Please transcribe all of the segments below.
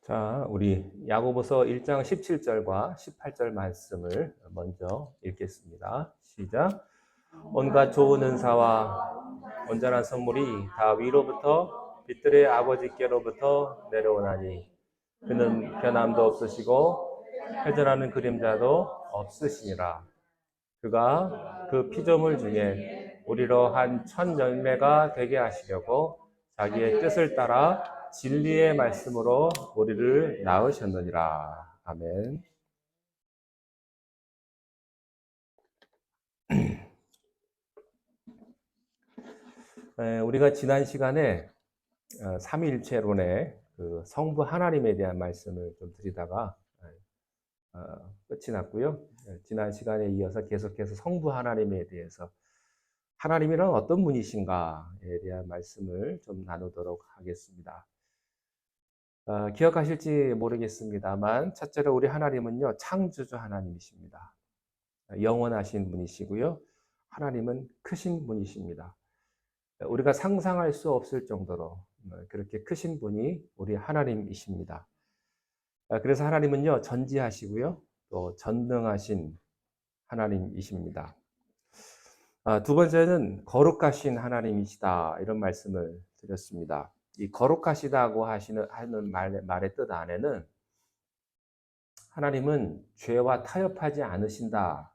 자, 우리 야고보서 1장 17절과 18절 말씀을 먼저 읽겠습니다. 시작. 온갖 좋은 은사와 온전한 선물이 다 위로부터 빛들의 아버지께로부터 내려오나니 그는 변함도 없으시고 회전하는 그림자도 없으시니라. 그가 그 피조물 중에 우리로 한 첫 열매가 되게 하시려고 자기의 뜻을 따라 진리의 말씀으로 우리를 낳으셨느니라. 아멘. 우리가 지난 시간에 삼위일체론의 그 성부 하나님에 대한 말씀을 좀 드리다가 끝이 났고요. 지난 시간에 이어서 계속해서 성부 하나님에 대해서 하나님이란 어떤 분이신가에 대한 말씀을 좀 나누도록 하겠습니다. 기억하실지 모르겠습니다만 첫째로 우리 하나님은요, 창조주 하나님이십니다. 영원하신 분이시고요. 하나님은 크신 분이십니다. 우리가 상상할 수 없을 정도로 그렇게 크신 분이 우리 하나님이십니다. 그래서 하나님은요, 전지하시고요, 또 전능하신 하나님이십니다. 두 번째는 거룩하신 하나님이시다, 이런 말씀을 드렸습니다. 이 거룩하시다고 하는 말의 뜻 안에는 하나님은 죄와 타협하지 않으신다,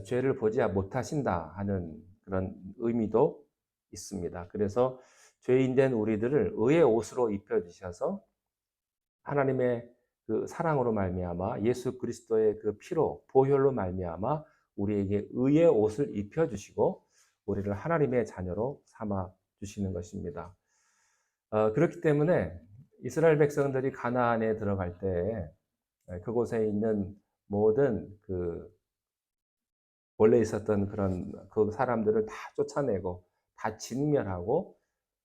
죄를 보지 못하신다 하는 그런 의미도 있습니다. 그래서 죄인된 우리들을 의의 옷으로 입혀주셔서 하나님의 그 사랑으로 말미암아 예수 그리스도의 그 피로 보혈로 말미암아 우리에게 의의 옷을 입혀주시고 우리를 하나님의 자녀로 삼아 주시는 것입니다. 그렇기 때문에 이스라엘 백성들이 가나안에 들어갈 때 그곳에 있는 모든 그 원래 있었던 그런 그 사람들을 다 쫓아내고 다 진멸하고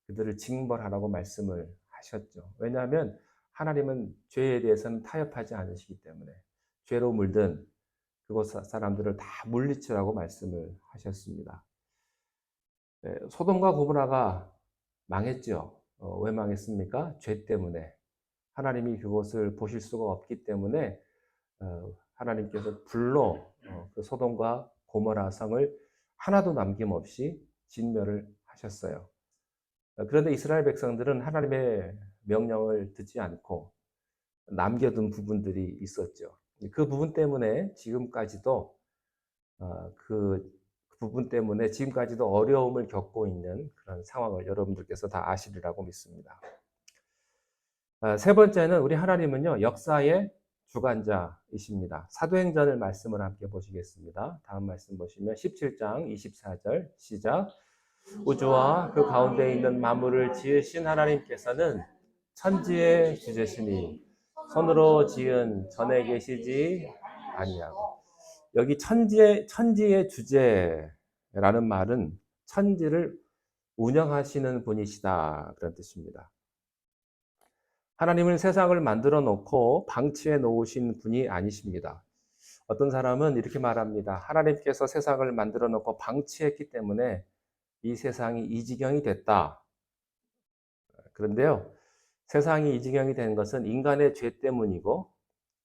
그들을 징벌하라고 말씀을 하셨죠. 왜냐하면 하나님은 죄에 대해서는 타협하지 않으시기 때문에 죄로 물든 그곳 사람들을 다 물리치라고 말씀을 하셨습니다. 소돔과 고모라가 망했죠. 왜 망했습니까? 죄 때문에. 하나님이 그곳을 보실 수가 없기 때문에 하나님께서 불로 그 소돔과 고모라 성을 하나도 남김없이 진멸을 하셨어요. 그런데 이스라엘 백성들은 하나님의 명령을 듣지 않고 남겨둔 부분들이 있었죠. 그 부분 때문에 지금까지도 그 부분 때문에 지금까지도 어려움을 겪고 있는 그런 상황을 여러분들께서 다 아시리라고 믿습니다. 세 번째는 우리 하나님은요, 역사의 주관자이십니다. 사도행전을 말씀을 함께 보시겠습니다. 다음 말씀 보시면 17장 24절 시작. 우주와 그 가운데 있는 만물을 지으신 하나님께서는 천지의 주제시니 손으로 지은 전에 계시지 아니하고. 여기 천지의 주제라는 말은 천지를 운영하시는 분이시다, 그런 뜻입니다. 하나님은 세상을 만들어 놓고 방치해 놓으신 분이 아니십니다. 어떤 사람은 이렇게 말합니다. 하나님께서 세상을 만들어 놓고 방치했기 때문에 이 세상이 이 지경이 됐다. 그런데요, 세상이 이 지경이 된 것은 인간의 죄 때문이고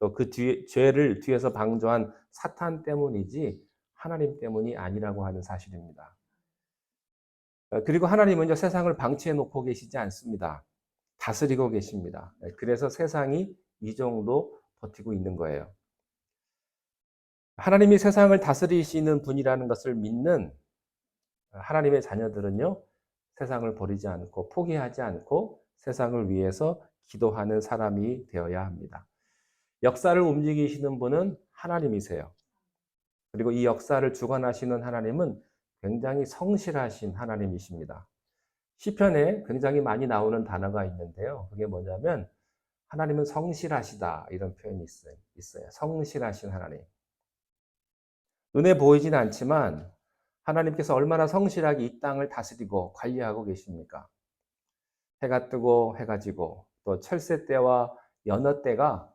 또 그 죄를 뒤에서 방조한 사탄 때문이지 하나님 때문이 아니라고 하는 사실입니다. 그리고 하나님은요, 세상을 방치해 놓고 계시지 않습니다. 다스리고 계십니다. 그래서 세상이 이 정도 버티고 있는 거예요. 하나님이 세상을 다스리시는 분이라는 것을 믿는 하나님의 자녀들은요, 세상을 버리지 않고 포기하지 않고 세상을 위해서 기도하는 사람이 되어야 합니다. 역사를 움직이시는 분은 하나님이세요. 그리고 이 역사를 주관하시는 하나님은 굉장히 성실하신 하나님이십니다. 시편에 굉장히 많이 나오는 단어가 있는데요. 그게 뭐냐면 하나님은 성실하시다, 이런 표현이 있어요. 성실하신 하나님. 눈에 보이진 않지만 하나님께서 얼마나 성실하게 이 땅을 다스리고 관리하고 계십니까? 해가 뜨고 해가 지고 또 철새 때와 연어 때가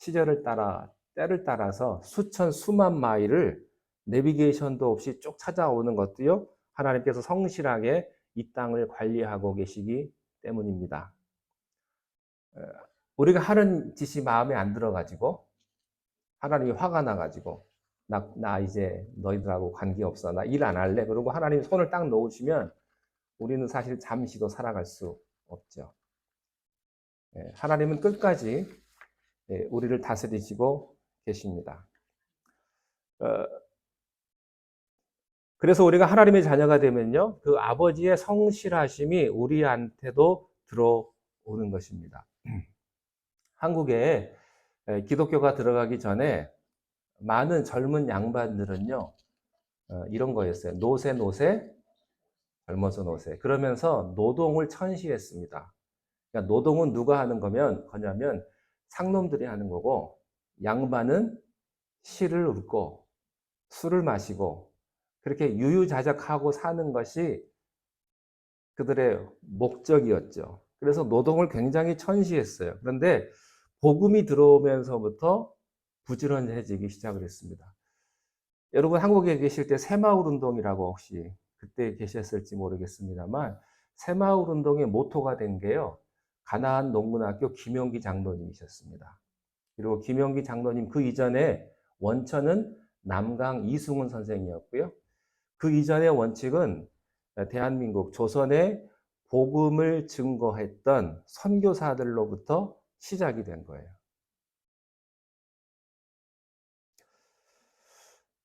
시절을 따라 때를 따라서 수천 수만 마일을 내비게이션도 없이 쭉 찾아오는 것도요, 하나님께서 성실하게 이 땅을 관리하고 계시기 때문입니다. 우리가 하는 짓이 마음에 안 들어가지고 하나님이 화가 나가지고 나 이제 너희들하고 관계없어. 나 일 안 할래. 그러고 하나님이 손을 딱 놓으시면 우리는 사실 잠시도 살아갈 수 없죠. 하나님은 끝까지 우리를 다스리시고 계십니다. 그래서 우리가 하나님의 자녀가 되면요, 그 아버지의 성실하심이 우리한테도 들어오는 것입니다. 한국에 기독교가 들어가기 전에 많은 젊은 양반들은요, 이런 거였어요. 노세, 젊어서 노세. 그러면서 노동을 천시했습니다. 그러니까 노동은 누가 하는 거냐면 상놈들이 하는 거고, 양반은 시를 읊고 술을 마시고 그렇게 유유자적하고 사는 것이 그들의 목적이었죠. 그래서 노동을 굉장히 천시했어요. 그런데 복음이 들어오면서부터 부지런해지기 시작을 했습니다. 여러분 한국에 계실 때 새마을운동이라고 혹시 그때 계셨을지 모르겠습니다만, 새마을운동의 모토가 된 게요, 가나안 농문학교 김용기 장로님이셨습니다. 그리고 김용기 장로님 그 이전에 원천은 남강 이승훈 선생이었고요. 그 이전의 원칙은 대한민국 조선의 복음을 증거했던 선교사들로부터 시작이 된 거예요.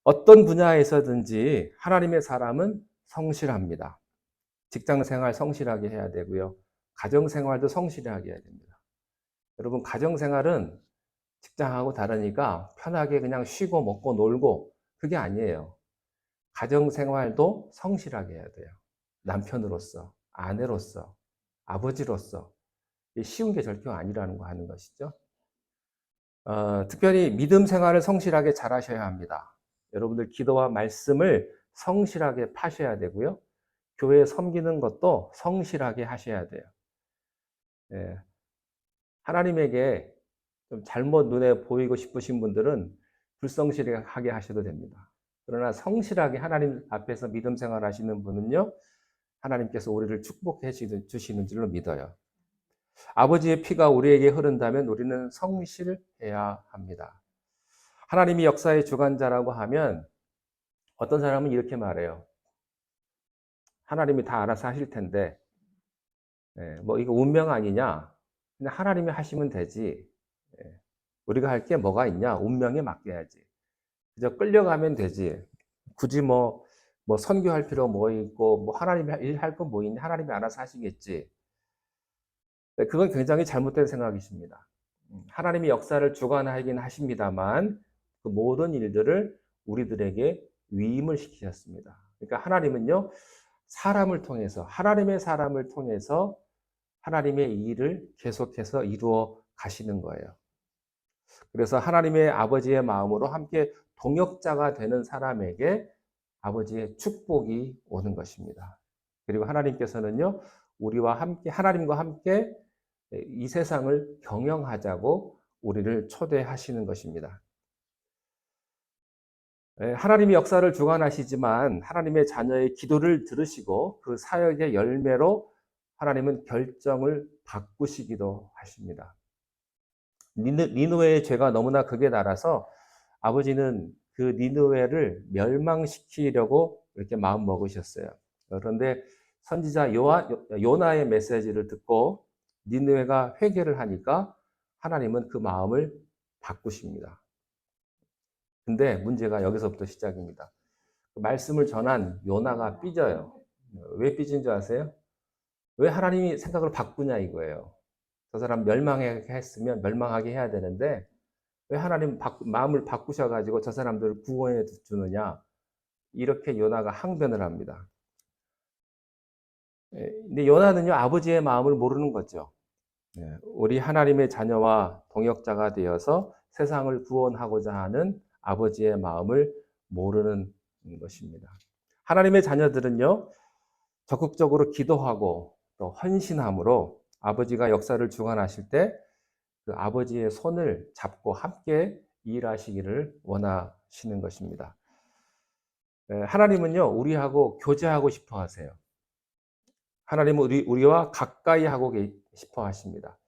어떤 분야에서든지 하나님의 사람은 성실합니다. 직장생활 성실하게 해야 되고요. 가정생활도 성실하게 해야 됩니다. 여러분 가정생활은 직장하고 다르니까 편하게 그냥 쉬고 먹고 놀고 그게 아니에요. 가정생활도 성실하게 해야 돼요. 남편으로서, 아내로서, 아버지로서. 쉬운 게 절대 아니라는 거 하는 것이죠. 특별히 믿음 생활을 성실하게 잘 하셔야 합니다. 여러분들 기도와 말씀을 성실하게 파셔야 되고요. 교회 섬기는 것도 성실하게 하셔야 돼요. 예. 하나님에게 좀 잘못 눈에 보이고 싶으신 분들은 불성실하게 하셔도 됩니다. 그러나 성실하게 하나님 앞에서 믿음 생활 하시는 분은요, 하나님께서 우리를 축복해 주시는 줄로 믿어요. 아버지의 피가 우리에게 흐른다면 우리는 성실해야 합니다. 하나님이 역사의 주관자라고 하면 어떤 사람은 이렇게 말해요. 하나님이 다 알아서 하실 텐데, 뭐 이거 운명 아니냐? 그냥 하나님이 하시면 되지. 우리가 할 게 뭐가 있냐? 운명에 맡겨야지. 그저 끌려가면 되지. 굳이 뭐 선교할 필요 뭐 있고, 뭐 하나님이 일할 거 뭐 있냐? 하나님이 알아서 하시겠지. 그건 굉장히 잘못된 생각이십니다. 하나님이 역사를 주관하긴 하십니다만 그 모든 일들을 우리들에게 위임을 시키셨습니다. 그러니까 하나님은요, 사람을 통해서, 하나님의 사람을 통해서 하나님의 일을 계속해서 이루어 가시는 거예요. 그래서 하나님의 아버지의 마음으로 함께 동역자가 되는 사람에게 아버지의 축복이 오는 것입니다. 그리고 하나님께서는요, 우리와 함께, 하나님과 함께 이 세상을 경영하자고 우리를 초대하시는 것입니다. 하나님이 역사를 주관하시지만 하나님의 자녀의 기도를 들으시고 그 사역의 열매로 하나님은 결정을 바꾸시기도 하십니다. 니느웨의 죄가 너무나 극에 달아서 아버지는 그 니느웨를 멸망시키려고 이렇게 마음 먹으셨어요. 그런데 선지자 요나의 메시지를 듣고 니느웨가 회개를 하니까 하나님은 그 마음을 바꾸십니다. 근데 문제가 여기서부터 시작입니다. 말씀을 전한 요나가 삐져요. 왜 삐진 줄 아세요? 왜 하나님이 생각을 바꾸냐 이거예요. 저 사람 멸망하게 했으면 멸망하게 해야 되는데 왜 하나님 마음을 바꾸셔가지고 저 사람들을 구원해 주느냐, 이렇게 요나가 항변을 합니다. 근데 요나는요, 아버지의 마음을 모르는 거죠. 우리 하나님의 자녀와 동역자가 되어서 세상을 구원하고자 하는 아버지의 마음을 모르는 것입니다. 하나님의 자녀들은요, 적극적으로 기도하고 또 헌신함으로 아버지가 역사를 주관하실 때 그 아버지의 손을 잡고 함께 일하시기를 원하시는 것입니다. 하나님은요, 우리하고 교제하고 싶어 하세요. 하나님은 우리와 가까이 하고 싶어 하십니다.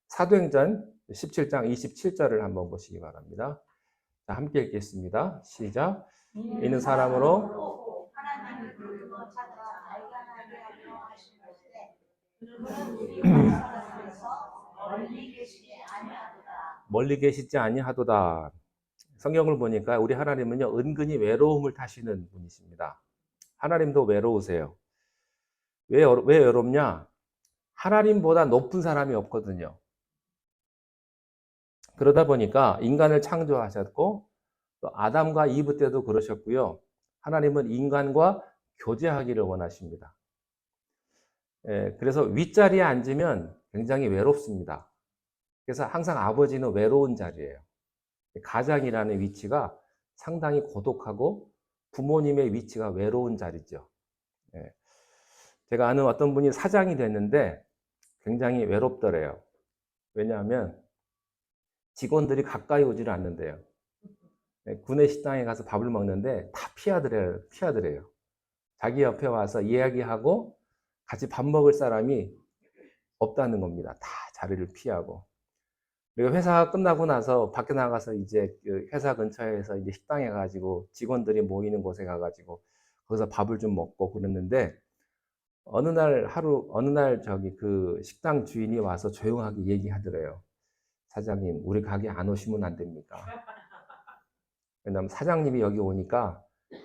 사도행전 17장 27절을 한번 보시기 바랍니다. 자, 함께 읽겠습니다. 시작. 이는 사람으로 하나님의 불로 찾아 발견하게 하려 하신 것에 그는 우리 사람에서 멀리 계시지 아니하도다. 멀리 계시지 아니하도다. 성경을 보니까 우리 하나님은요, 은근히 외로움을 타시는 분이십니다. 하나님도 외로우세요. 왜 외롭냐? 하나님보다 높은 사람이 없거든요. 그러다 보니까 인간을 창조하셨고, 또 아담과 이브 때도 그러셨고요. 하나님은 인간과 교제하기를 원하십니다. 그래서 윗자리에 앉으면 굉장히 외롭습니다. 그래서 항상 아버지는 외로운 자리예요. 가장이라는 위치가 상당히 고독하고 부모님의 위치가 외로운 자리죠. 제가 아는 어떤 분이 사장이 됐는데 굉장히 외롭더래요. 왜냐하면 직원들이 가까이 오지를 않는데요. 구내 식당에 가서 밥을 먹는데 다 피하더래요. 자기 옆에 와서 이야기하고 같이 밥 먹을 사람이 없다는 겁니다. 다 자리를 피하고. 그리고 회사가 끝나고 나서 밖에 나가서 이제 그 회사 근처에서 이제 식당에 가지고 직원들이 모이는 곳에 가가지고 거기서 밥을 좀 먹고 그랬는데 어느 날 저기 그 식당 주인이 와서 조용하게 얘기하더래요. 사장님, 우리 가게 안 오시면 안 됩니까? 왜냐면 사장님이 여기 오니까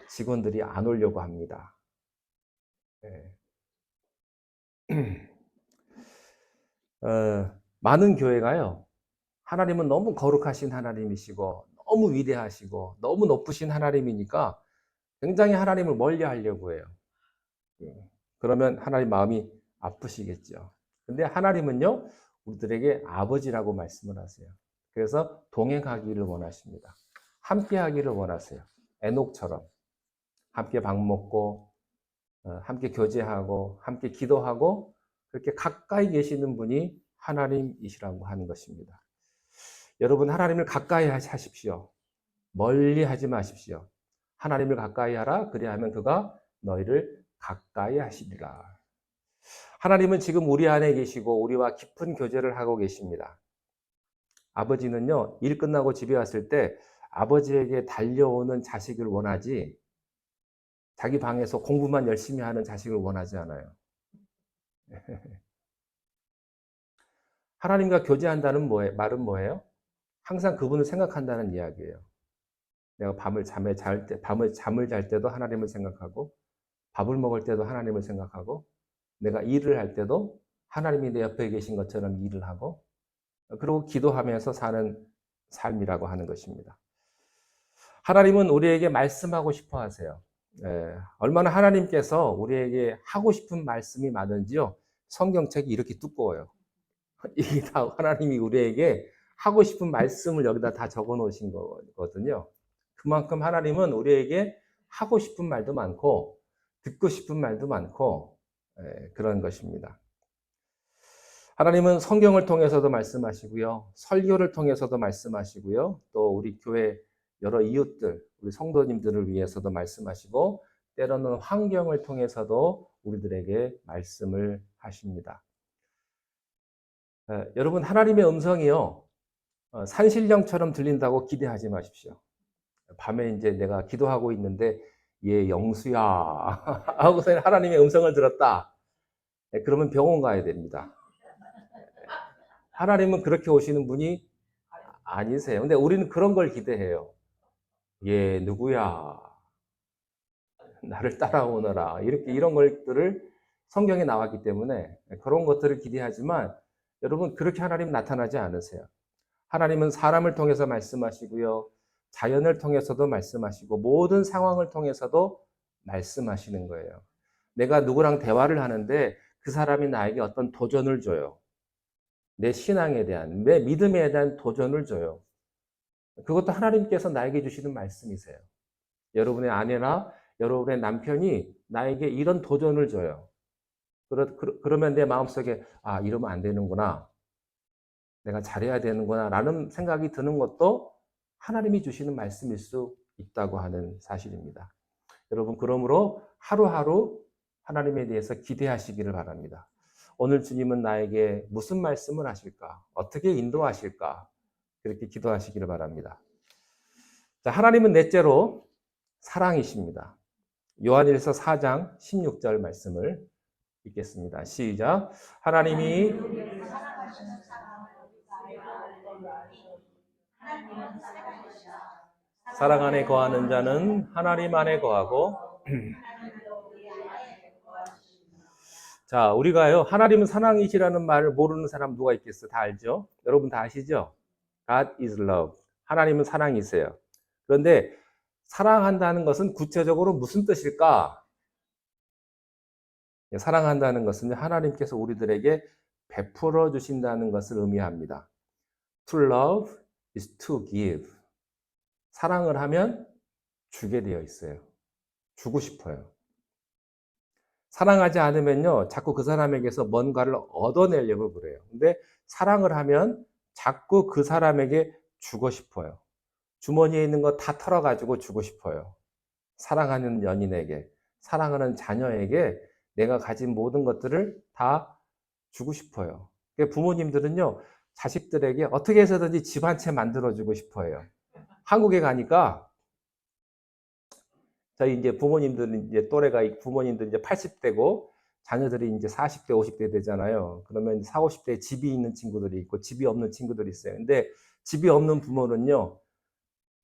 직원들이 안 오려고 합니다. 많은 교회가요, 하나님은 너무 거룩하신 하나님이시고 너무 위대하시고 너무 높으신 하나님이니까 굉장히 하나님을 멀리 하려고 해요. 그러면 하나님 마음이 아프시겠죠. 근데 하나님은요, 우리들에게 아버지라고 말씀을 하세요. 그래서 동행하기를 원하십니다. 함께 하기를 원하세요. 에녹처럼 함께 밥 먹고 함께 교제하고 함께 기도하고 그렇게 가까이 계시는 분이 하나님이시라고 하는 것입니다. 여러분, 하나님을 가까이 하십시오. 멀리 하지 마십시오. 하나님을 가까이 하라. 그리하면 그가 너희를 가까이 하시리라. 하나님은 지금 우리 안에 계시고 우리와 깊은 교제를 하고 계십니다. 아버지는요, 일 끝나고 집에 왔을 때 아버지에게 달려오는 자식을 원하지 자기 방에서 공부만 열심히 하는 자식을 원하지 않아요. 하나님과 교제한다는 말은 뭐예요? 항상 그분을 생각한다는 이야기예요. 내가 밤을 잠을 잘 때도 하나님을 생각하고 밥을 먹을 때도 하나님을 생각하고 내가 일을 할 때도 하나님이 내 옆에 계신 것처럼 일을 하고 그리고 기도하면서 사는 삶이라고 하는 것입니다. 하나님은 우리에게 말씀하고 싶어 하세요. 얼마나 하나님께서 우리에게 하고 싶은 말씀이 많은지요. 성경책이 이렇게 두꺼워요. 이게 다 하나님이 우리에게 하고 싶은 말씀을 여기다 다 적어 놓으신 거거든요. 그만큼 하나님은 우리에게 하고 싶은 말도 많고 듣고 싶은 말도 많고 그런 것입니다. 하나님은 성경을 통해서도 말씀하시고요. 설교를 통해서도 말씀하시고요. 또 우리 교회 여러 이웃들, 우리 성도님들을 위해서도 말씀하시고 때로는 환경을 통해서도 우리들에게 말씀을 하십니다. 여러분, 하나님의 음성이요, 산신령처럼 들린다고 기대하지 마십시오. 밤에 이제 내가 기도하고 있는데 얘 영수야 하고서 하나님의 음성을 들었다. 그러면 병원 가야 됩니다. 하나님은 그렇게 오시는 분이 아니세요. 근데 우리는 그런 걸 기대해요. 얘 누구야? 나를 따라오너라. 이런 것들을 성경에 나왔기 때문에 그런 것들을 기대하지만 여러분, 그렇게 하나님 나타나지 않으세요. 하나님은 사람을 통해서 말씀하시고요. 자연을 통해서도 말씀하시고 모든 상황을 통해서도 말씀하시는 거예요. 내가 누구랑 대화를 하는데 그 사람이 나에게 어떤 도전을 줘요. 내 신앙에 대한, 내 믿음에 대한 도전을 줘요. 그것도 하나님께서 나에게 주시는 말씀이세요. 여러분의 아내나 여러분의 남편이 나에게 이런 도전을 줘요. 그러면 내 마음속에 이러면 안 되는구나. 내가 잘해야 되는구나 라는 생각이 드는 것도 하나님이 주시는 말씀일 수 있다고 하는 사실입니다. 여러분, 그러므로 하루하루 하나님에 대해서 기대하시기를 바랍니다. 오늘 주님은 나에게 무슨 말씀을 하실까? 어떻게 인도하실까? 그렇게 기도하시기를 바랍니다. 자, 하나님은 넷째로 사랑이십니다. 요한일서 4장 16절 말씀을 읽겠습니다. 시작. 하나님이 사랑하시는 사람을 알고 하나님은 사랑이시라. 사랑 안에 거하는 자는 하나님 안에 거하고 하나님도 우리 안에 거하시니라. 자, 우리가요, 하나님은 사랑이시라는 말을 모르는 사람 누가 있겠어? 다 알죠? 여러분 다 아시죠? God is love. 하나님은 사랑이세요. 그런데 사랑한다는 것은 구체적으로 무슨 뜻일까? 사랑한다는 것은 하나님께서 우리들에게 베풀어 주신다는 것을 의미합니다. To love is to give. 사랑을 하면 주게 되어 있어요. 주고 싶어요. 사랑하지 않으면요, 자꾸 그 사람에게서 뭔가를 얻어내려고 그래요. 근데 사랑을 하면 자꾸 그 사람에게 주고 싶어요. 주머니에 있는 거 다 털어가지고 주고 싶어요. 사랑하는 연인에게, 사랑하는 자녀에게 내가 가진 모든 것들을 다 주고 싶어요. 부모님들은요, 자식들에게 어떻게 해서든지 집 한 채 만들어주고 싶어요. 한국에 가니까 저희 이제 부모님들은 이제 또래가 부모님들 이제 80대고 자녀들이 이제 40대, 50대 되잖아요. 그러면 40, 50대에 집이 있는 친구들이 있고 집이 없는 친구들이 있어요. 근데 집이 없는 부모는요,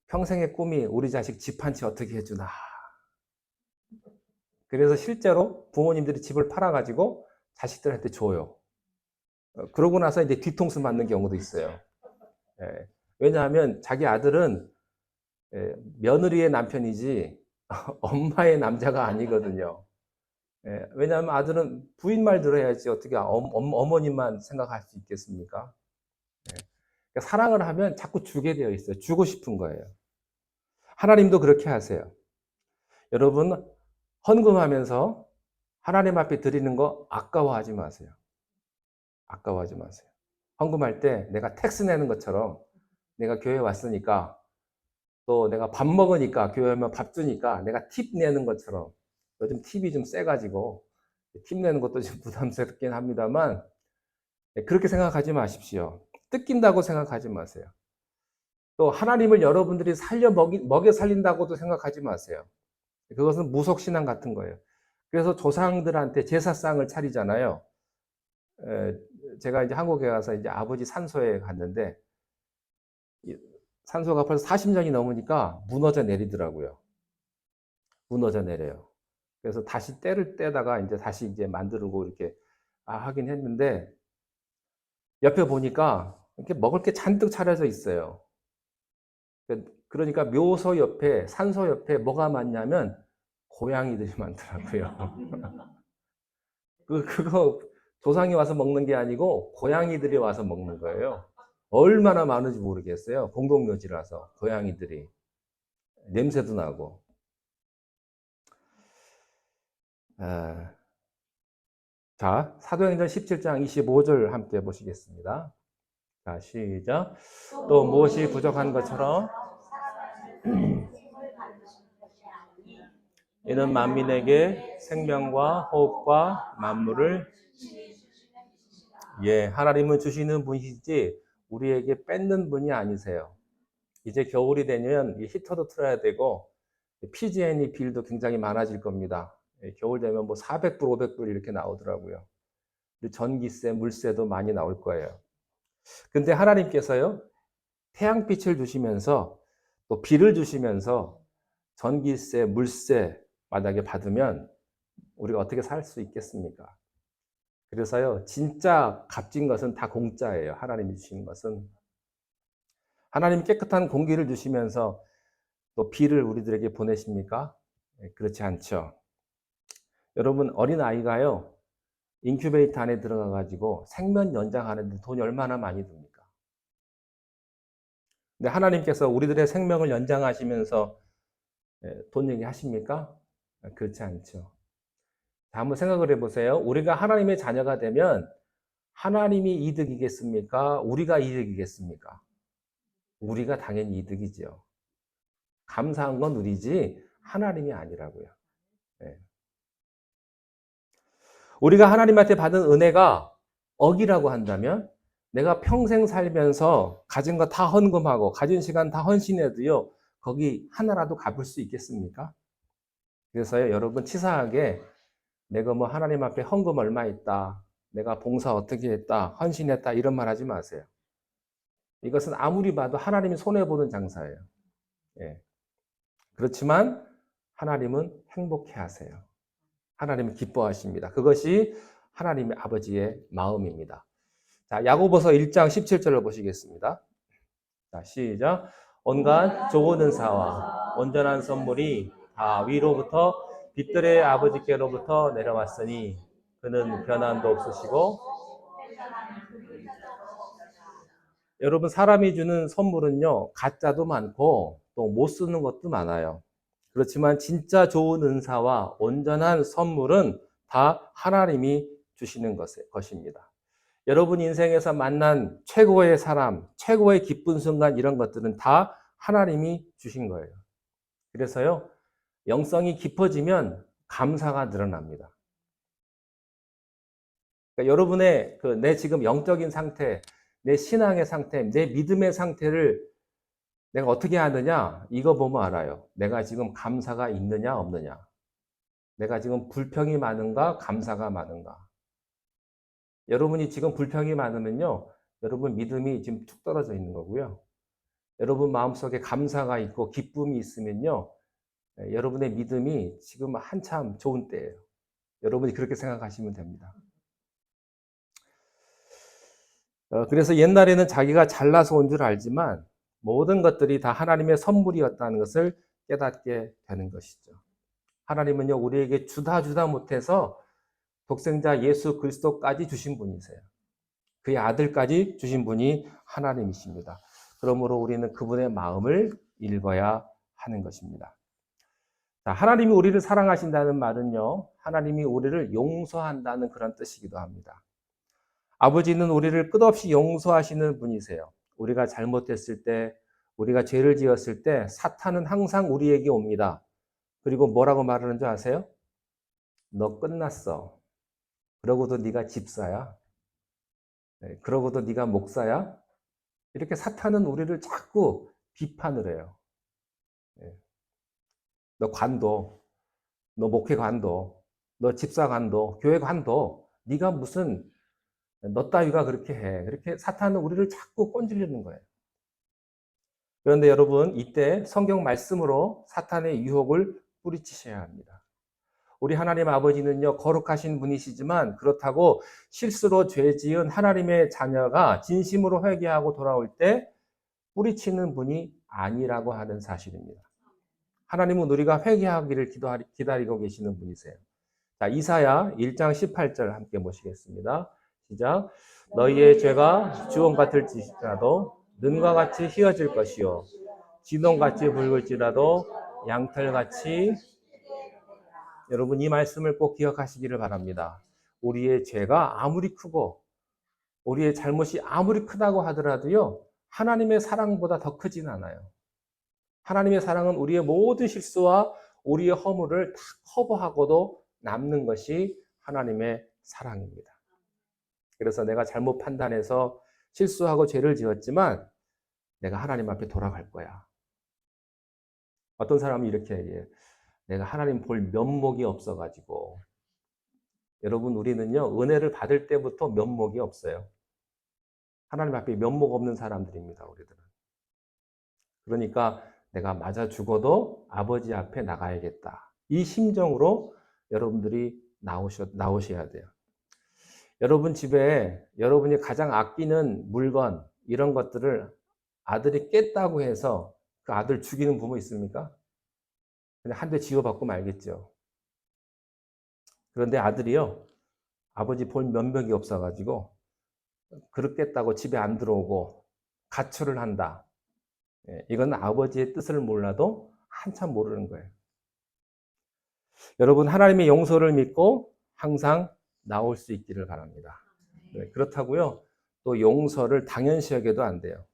평생의 꿈이 우리 자식 집 한 채 어떻게 해주나. 그래서 실제로 부모님들이 집을 팔아가지고 자식들한테 줘요. 그러고 나서 이제 뒤통수 맞는 경우도 있어요. 예. 왜냐하면 자기 아들은 며느리의 남편이지 엄마의 남자가 아니거든요. 예. 왜냐하면 아들은 부인 말 들어야지 어떻게 어머니만 생각할 수 있겠습니까? 예. 그러니까 사랑을 하면 자꾸 주게 되어 있어요. 주고 싶은 거예요. 하나님도 그렇게 하세요. 여러분, 헌금하면서 하나님 앞에 드리는 거 아까워하지 마세요. 아까워하지 마세요. 헌금할 때 내가 텍스 내는 것처럼 내가 교회 왔으니까 또 내가 밥 먹으니까 교회 오면 밥 주니까 내가 팁 내는 것처럼 요즘 팁이 좀 세가지고 팁 내는 것도 좀 부담스럽긴 합니다만 그렇게 생각하지 마십시오. 뜯긴다고 생각하지 마세요. 또 하나님을 여러분들이 먹여 살린다고도 생각하지 마세요. 그것은 무속신앙 같은 거예요. 그래서 조상들한테 제사상을 차리잖아요. 제가 이제 한국에 가서 이제 아버지 산소에 갔는데 산소가 벌써 40년이 넘으니까 무너져 내리더라고요. 무너져 내려요. 그래서 다시 때를 떼다가 이제 다시 이제 만들고 이렇게 하긴 했는데 옆에 보니까 이렇게 먹을 게 잔뜩 차려져 있어요. 그러니까 묘소 옆에 산소 옆에 뭐가 많냐면 고양이들이 많더라고요. 그거 조상이 와서 먹는 게 아니고 고양이들이 와서 먹는 거예요. 얼마나 많은지 모르겠어요. 공동묘지라서 고양이들이 냄새도 나고. 자, 사도행전 17장 25절 함께 보시겠습니다. 자, 시작. 또 무엇이 부족한 것처럼 이는 만민에게 생명과 호흡과 만물을 하나님은 주시는 분이시지 우리에게 뺏는 분이 아니세요. 이제 겨울이 되면 히터도 틀어야 되고 PG&E 빌도 굉장히 많아질 겁니다. 겨울 되면 뭐 400불, 500불 이렇게 나오더라고요. 전기세, 물세도 많이 나올 거예요. 근데 하나님께서요, 태양빛을 주시면서 또 비를 주시면서 전기세, 물세 만약에 받으면 우리가 어떻게 살 수 있겠습니까? 그래서요, 진짜 값진 것은 다 공짜예요. 하나님이 주시는 것은. 하나님 깨끗한 공기를 주시면서 또 비를 우리들에게 보내십니까? 그렇지 않죠. 여러분, 어린아이가요, 인큐베이터 안에 들어가가지고 생명 연장하는데 돈이 얼마나 많이 듭니까? 근데 하나님께서 우리들의 생명을 연장하시면서 돈 얘기 하십니까? 그렇지 않죠. 한번 생각을 해보세요. 우리가 하나님의 자녀가 되면 하나님이 이득이겠습니까? 우리가 이득이겠습니까? 우리가 당연히 이득이죠. 감사한 건 우리지 하나님이 아니라고요. 네. 우리가 하나님한테 받은 은혜가 억이라고 한다면 내가 평생 살면서 가진 거 다 헌금하고 가진 시간 다 헌신해도요, 거기 하나라도 갚을 수 있겠습니까? 그래서요, 여러분 치사하게 내가 뭐 하나님 앞에 헌금 얼마 있다, 내가 봉사 어떻게 했다, 헌신했다 이런 말 하지 마세요. 이것은 아무리 봐도 하나님이 손해보는 장사예요. 예. 그렇지만 하나님은 행복해 하세요. 하나님은 기뻐하십니다. 그것이 하나님의 아버지의 마음입니다. 자, 야고보서 1장 17절을 보시겠습니다. 자, 시작. 온갖 좋은 은사와 온전한 선물이 다 위로부터 빛들의 아버지께로부터 내려왔으니 그는 변함도 없으시고. 여러분, 사람이 주는 선물은요, 가짜도 많고 또 못 쓰는 것도 많아요. 그렇지만 진짜 좋은 은사와 온전한 선물은 다 하나님이 주시는 것입니다. 여러분 인생에서 만난 최고의 사람, 최고의 기쁜 순간 이런 것들은 다 하나님이 주신 거예요. 그래서요, 영성이 깊어지면 감사가 늘어납니다. 그러니까 여러분의 내 지금 영적인 상태, 내 신앙의 상태, 내 믿음의 상태를 내가 어떻게 아느냐? 이거 보면 알아요. 내가 지금 감사가 있느냐, 없느냐. 내가 지금 불평이 많은가, 감사가 많은가. 여러분이 지금 불평이 많으면요, 여러분 믿음이 지금 툭 떨어져 있는 거고요. 여러분 마음속에 감사가 있고 기쁨이 있으면요, 여러분의 믿음이 지금 한참 좋은 때예요. 여러분이 그렇게 생각하시면 됩니다. 그래서 옛날에는 자기가 잘나서 온 줄 알지만 모든 것들이 다 하나님의 선물이었다는 것을 깨닫게 되는 것이죠. 하나님은요, 우리에게 주다 못해서 독생자 예수 그리스도까지 주신 분이세요. 그의 아들까지 주신 분이 하나님이십니다. 그러므로 우리는 그분의 마음을 읽어야 하는 것입니다. 자, 하나님이 우리를 사랑하신다는 말은요, 하나님이 우리를 용서한다는 그런 뜻이기도 합니다. 아버지는 우리를 끝없이 용서하시는 분이세요. 우리가 잘못했을 때, 우리가 죄를 지었을 때 사탄은 항상 우리에게 옵니다. 그리고 뭐라고 말하는 줄 아세요? 너 끝났어. 그러고도 네가 집사야. 그러고도 네가 목사야. 이렇게 사탄은 우리를 자꾸 비판을 해요. 너 관도, 너 목회 관도, 너 집사 관도, 교회 관도, 네가 무슨 너 따위가 그렇게 해. 그렇게 사탄은 우리를 자꾸 꼰질리는 거예요. 그런데 여러분, 이때 성경 말씀으로 사탄의 유혹을 뿌리치셔야 합니다. 우리 하나님 아버지는요, 거룩하신 분이시지만 그렇다고 실수로 죄 지은 하나님의 자녀가 진심으로 회개하고 돌아올 때 뿌리치는 분이 아니라고 하는 사실입니다. 하나님은 우리가 회개하기를 기다리고 계시는 분이세요. 자, 이사야 1장 18절 함께 보시겠습니다. 시작. 너희의 죄가 주홍 같을지라도 눈과 같이 희어질 것이요 진홍같이 붉을지라도 양털같이. 여러분 이 말씀을 꼭 기억하시기를 바랍니다. 우리의 죄가 아무리 크고 우리의 잘못이 아무리 크다고 하더라도요, 하나님의 사랑보다 더 크진 않아요. 하나님의 사랑은 우리의 모든 실수와 우리의 허물을 다 커버하고도 남는 것이 하나님의 사랑입니다. 그래서 내가 잘못 판단해서 실수하고 죄를 지었지만 내가 하나님 앞에 돌아갈 거야. 어떤 사람은 이렇게 얘기해요. 내가 하나님 볼 면목이 없어가지고. 여러분, 우리는요, 은혜를 받을 때부터 면목이 없어요. 하나님 앞에 면목 없는 사람들입니다, 우리들은. 그러니까 내가 맞아 죽어도 아버지 앞에 나가야겠다. 이 심정으로 여러분들이 나오셔야 돼요. 여러분 집에 여러분이 가장 아끼는 물건, 이런 것들을 아들이 깼다고 해서 그 아들 죽이는 부모 있습니까? 그냥 한 대 지워받고 말겠죠. 그런데 아들이요, 아버지 볼 면목이 없어가지고 그렇겠다고 집에 안 들어오고 가출을 한다. 이건 아버지의 뜻을 몰라도 한참 모르는 거예요. 여러분, 하나님의 용서를 믿고 항상 나올 수 있기를 바랍니다. 그렇다고요, 또 용서를 당연시 여겨도 안 돼요.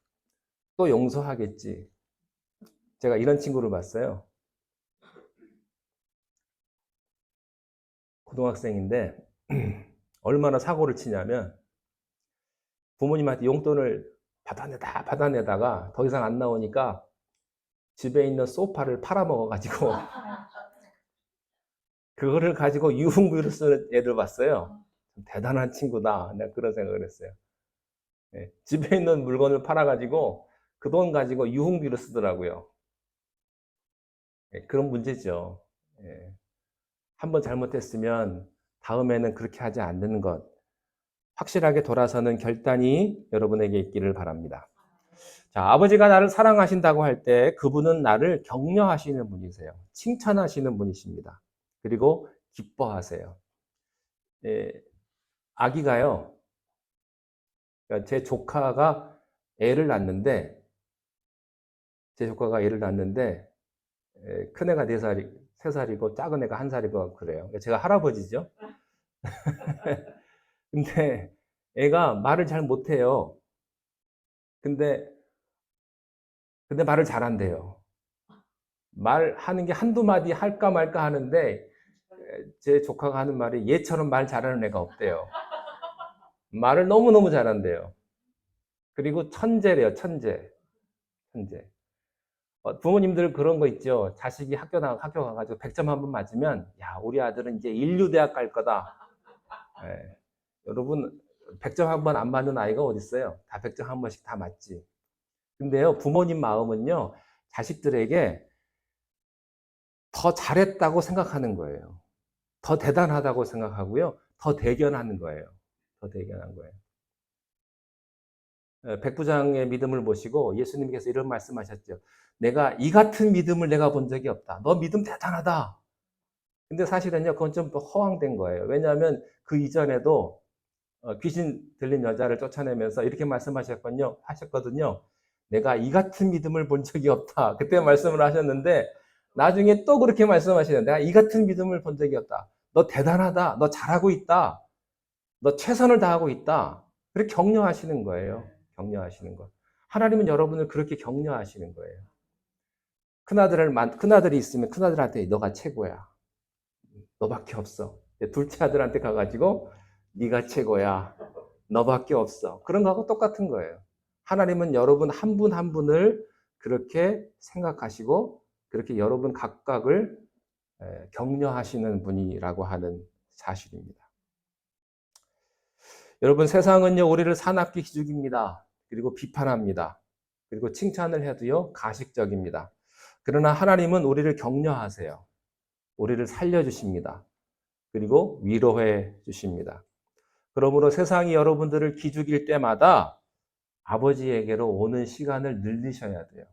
또 용서하겠지. 제가 이런 친구를 봤어요. 고등학생인데 얼마나 사고를 치냐면 부모님한테 용돈을 받아내다가 더 이상 안 나오니까 집에 있는 소파를 팔아먹어가지고 그거를 가지고 유흥비로 쓰는 애들 봤어요. 대단한 친구다. 내가 그런 생각을 했어요. 예, 집에 있는 물건을 팔아가지고 그 돈 가지고 유흥비로 쓰더라고요. 예, 그런 문제죠. 예, 한번 잘못했으면 다음에는 그렇게 하지 않는 것. 확실하게 돌아서는 결단이 여러분에게 있기를 바랍니다. 자, 아버지가 나를 사랑하신다고 할 때 그분은 나를 격려하시는 분이세요. 칭찬하시는 분이십니다. 그리고 기뻐하세요. 예, 아기가요, 그러니까 제 조카가 애를 낳는데, 큰 애가 4살, 3살이고 작은 애가 1살이고 그래요. 제가 할아버지죠. 근데 애가 말을 잘 못해요. 근데, 근데 말을 잘한대요. 말하는 게 한두 마디 할까 말까 하는데, 제 조카가 하는 말이 얘처럼 말 잘하는 애가 없대요. 말을 너무너무 잘한대요. 그리고 천재래요, 천재. 천재. 부모님들 그런 거 있죠. 자식이 학교 가가지고 100점 한 번 맞으면, 야, 우리 아들은 이제 인류대학 갈 거다. 예. 여러분, 100점 한 번 안 맞는 아이가 어디 있어요? 다 100점 한 번씩 다 맞지. 근데요, 부모님 마음은요, 자식들에게 더 잘했다고 생각하는 거예요. 더 대단하다고 생각하고요. 더 대견하는 거예요. 더 대견한 거예요. 백부장의 믿음을 보시고 예수님께서 이런 말씀하셨죠. 내가 이 같은 믿음을 내가 본 적이 없다. 너 믿음 대단하다. 근데 사실은요, 그건 좀 허황된 거예요. 왜냐하면 그 이전에도 귀신 들린 여자를 쫓아내면서 이렇게 하셨거든요. 내가 이 같은 믿음을 본 적이 없다. 그때 말씀을 하셨는데 나중에 또 그렇게 말씀하시는 내가 이 같은 믿음을 본 적이 없다. 너 대단하다. 너 잘하고 있다. 너 최선을 다하고 있다. 그렇게 격려하시는 거예요. 격려하시는 거. 하나님은 여러분을 그렇게 격려하시는 거예요. 큰아들이 있으면 큰아들한테 너가 최고야. 너밖에 없어. 둘째 아들한테 가가지고 네가 최고야. 너밖에 없어. 그런 거하고 똑같은 거예요. 하나님은 여러분 한 분 한 분을 그렇게 생각하시고 그렇게 여러분 각각을 격려하시는 분이라고 하는 사실입니다. 여러분 세상은요 우리를 사납게 기죽입니다. 그리고 비판합니다. 그리고 칭찬을 해도요 가식적입니다. 그러나 하나님은 우리를 격려하세요. 우리를 살려주십니다. 그리고 위로해 주십니다. 그러므로 세상이 여러분들을 기죽일 때마다 아버지에게로 오는 시간을 늘리셔야 돼요.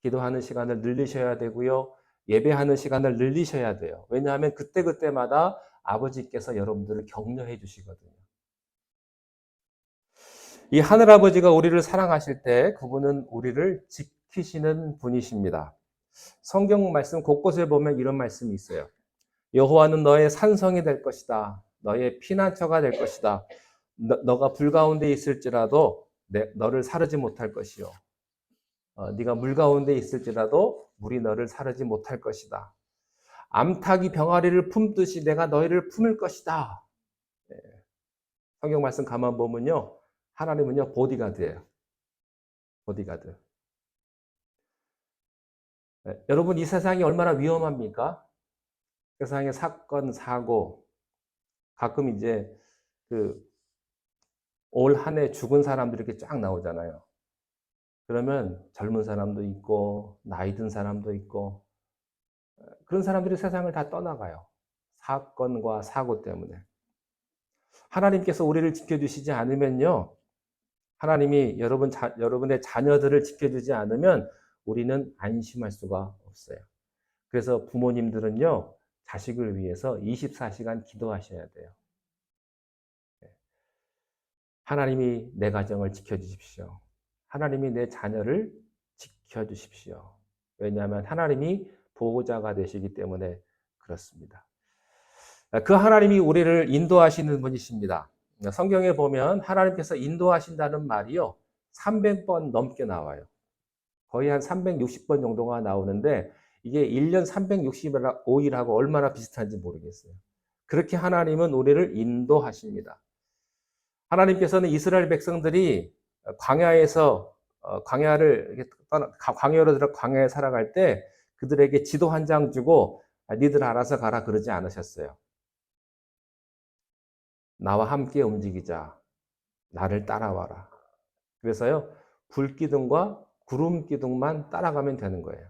기도하는 시간을 늘리셔야 되고요. 예배하는 시간을 늘리셔야 돼요. 왜냐하면 그때그때마다 아버지께서 여러분들을 격려해 주시거든요. 이 하늘아버지가 우리를 사랑하실 때 그분은 우리를 지키시는 분이십니다. 성경 말씀 곳곳에 보면 이런 말씀이 있어요. 여호와는 너의 산성이 될 것이다. 너의 피난처가 될 것이다. 너가 불 가운데 있을지라도 너를 사르지 못할 것이요. 네가 물 가운데 있을지라도 물이 너를 사르지 못할 것이다. 암탉이 병아리를 품듯이 내가 너희를 품을 것이다. 네. 성경 말씀 가만 보면요. 하나님은요, 보디가드예요. 보디가드. 네. 여러분, 이 세상이 얼마나 위험합니까? 세상의 사건, 사고, 가끔 이제 올 한 해 죽은 사람들이 이렇게 쫙 나오잖아요. 그러면 젊은 사람도 있고, 나이 든 사람도 있고, 그런 사람들이 세상을 다 떠나가요. 사건과 사고 때문에. 하나님께서 우리를 지켜주시지 않으면요. 하나님이 여러분의 자녀들을 지켜주지 않으면 우리는 안심할 수가 없어요. 그래서 부모님들은요, 자식을 위해서 24시간 기도하셔야 돼요. 하나님이 내 가정을 지켜주십시오. 하나님이 내 자녀를 지켜주십시오. 왜냐하면 하나님이 보호자가 되시기 때문에 그렇습니다. 그 하나님이 우리를 인도하시는 분이십니다. 성경에 보면 하나님께서 인도하신다는 말이요. 300번 넘게 나와요. 거의 한 360번 정도가 나오는데 이게 1년 365일하고 얼마나 비슷한지 모르겠어요. 그렇게 하나님은 우리를 인도하십니다. 하나님께서는 이스라엘 백성들이 광야에서 광야로 들어 광야에 살아갈 때 그들에게 지도 한 장 주고 니들 알아서 가라 그러지 않으셨어요. 나와 함께 움직이자. 나를 따라와라. 그래서요, 불기둥과 구름기둥만 따라가면 되는 거예요.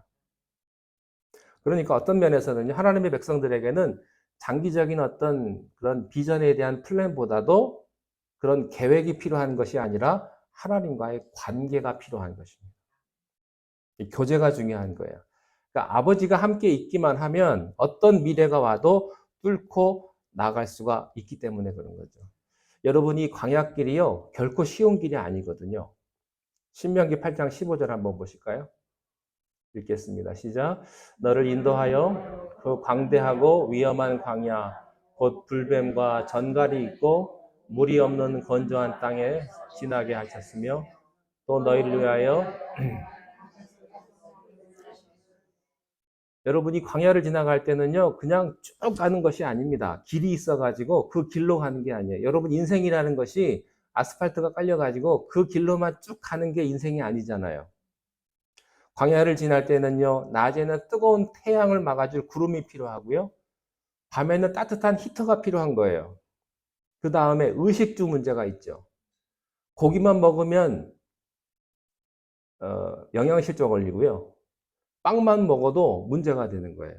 그러니까 어떤 면에서는요, 하나님의 백성들에게는 장기적인 어떤 그런 비전에 대한 플랜보다도 그런 계획이 필요한 것이 아니라 하나님과의 관계가 필요한 것입니다. 교제가 중요한 거예요. 그러니까 아버지가 함께 있기만 하면 어떤 미래가 와도 뚫고 나갈 수가 있기 때문에 그런 거죠. 여러분, 이 광야길이요, 결코 쉬운 길이 아니거든요. 신명기 8장 15절 한번 보실까요? 읽겠습니다. 시작. 너를 인도하여 그 광대하고 위험한 광야, 곧 불뱀과 전갈이 있고 물이 없는 건조한 땅에 지나게 하셨으며 또 너희를 위하여 여러분이 광야를 지나갈 때는요, 그냥 쭉 가는 것이 아닙니다. 길이 있어가지고 그 길로 가는 게 아니에요. 여러분, 인생이라는 것이 아스팔트가 깔려가지고 그 길로만 쭉 가는 게 인생이 아니잖아요. 광야를 지날 때는요, 낮에는 뜨거운 태양을 막아줄 구름이 필요하고요, 밤에는 따뜻한 히터가 필요한 거예요. 그 다음에 의식주 문제가 있죠. 고기만 먹으면 영양실조 걸리고요, 빵만 먹어도 문제가 되는 거예요.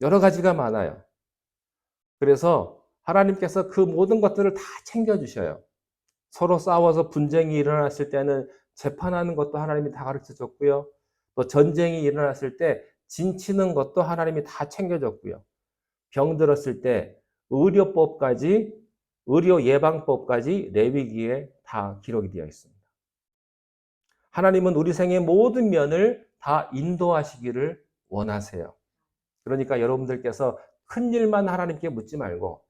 여러 가지가 많아요. 그래서 하나님께서 그 모든 것들을 다 챙겨주셔요. 서로 싸워서 분쟁이 일어났을 때는 재판하는 것도 하나님이 다 가르쳐 줬고요. 또 전쟁이 일어났을 때 진치는 것도 하나님이 다 챙겨줬고요. 병 들었을 때 의료법까지, 의료 예방법까지 레위기에 다 기록이 되어 있습니다. 하나님은 우리 생의 모든 면을 다 인도하시기를 원하세요. 그러니까 여러분들께서 큰 일만 하나님께 묻지 말고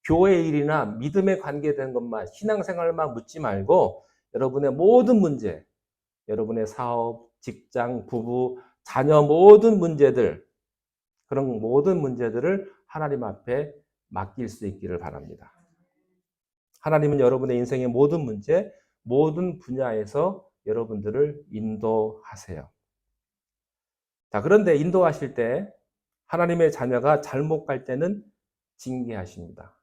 교회 일이나 믿음에 관계된 것만, 신앙생활만 묻지 말고 여러분의 모든 문제, 여러분의 사업, 직장, 부부, 자녀 모든 문제들, 그런 모든 문제들을 하나님 앞에 맡길 수 있기를 바랍니다. 하나님은 여러분의 인생의 모든 문제, 모든 분야에서 여러분들을 인도하세요. 자, 그런데 인도하실 때 하나님의 자녀가 잘못 갈 때는 징계하십니다.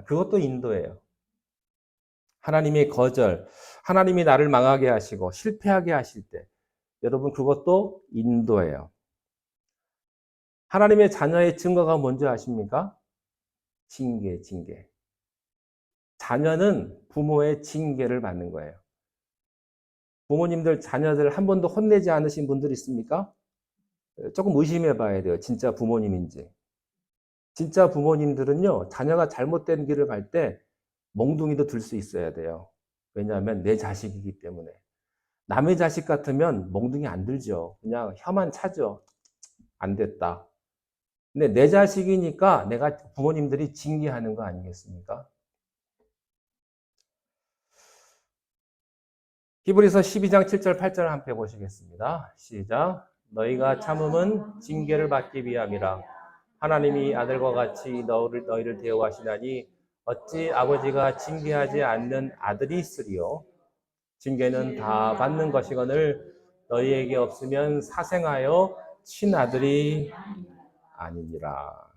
그것도 인도예요. 하나님의 거절, 하나님이 나를 망하게 하시고 실패하게 하실 때, 여러분 그것도 인도예요. 하나님의 자녀의 증거가 뭔지 아십니까? 징계, 징계. 자녀는 부모의 징계를 받는 거예요. 부모님들 자녀들 한 번도 혼내지 않으신 분들 있습니까? 조금 의심해 봐야 돼요. 진짜 부모님인지. 진짜 부모님들은요, 자녀가 잘못된 길을 갈 때 몽둥이도 들 수 있어야 돼요. 왜냐하면 내 자식이기 때문에. 남의 자식 같으면 몽둥이 안 들죠. 그냥 혀만 차죠. 안 됐다. 근데 내 자식이니까 내가 부모님들이 징계하는 거 아니겠습니까? 히브리서 12장 7절 8절 함께 보시겠습니다. 시작. 너희가 참음은 징계를 받기 위함이라. 하나님이 아들과 같이 너희를 대우하시나니 어찌 아버지가 징계하지 않는 아들이 있으리요. 징계는 다 받는 것이거늘 너희에게 없으면 사생하여 친아들이 아니니라.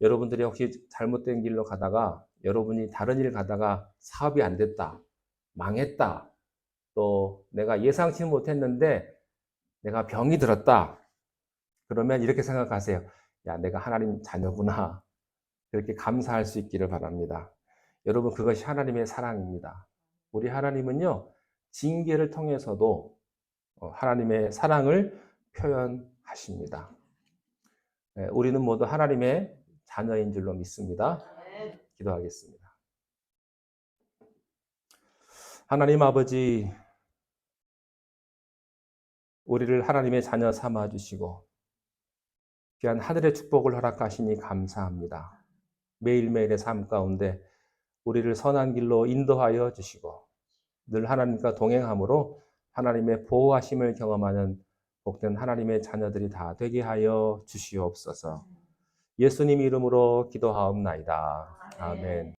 여러분들이 혹시 잘못된 길로 가다가 여러분이 다른 일 가다가 사업이 안 됐다, 망했다, 또 내가 예상치 못했는데 내가 병이 들었다. 그러면 이렇게 생각하세요. 야, 내가 하나님 자녀구나. 그렇게 감사할 수 있기를 바랍니다. 여러분, 그것이 하나님의 사랑입니다. 우리 하나님은요, 징계를 통해서도 하나님의 사랑을 표현하십니다. 우리는 모두 하나님의 자녀인 줄로 믿습니다. 기도하겠습니다. 하나님 아버지, 우리를 하나님의 자녀 삼아 주시고 귀한 하늘의 축복을 허락하시니 감사합니다. 매일매일의 삶 가운데 우리를 선한 길로 인도하여 주시고 늘 하나님과 동행함으로 하나님의 보호하심을 경험하는 복된 하나님의 자녀들이 다 되게 하여 주시옵소서. 예수님 이름으로 기도하옵나이다. 아멘.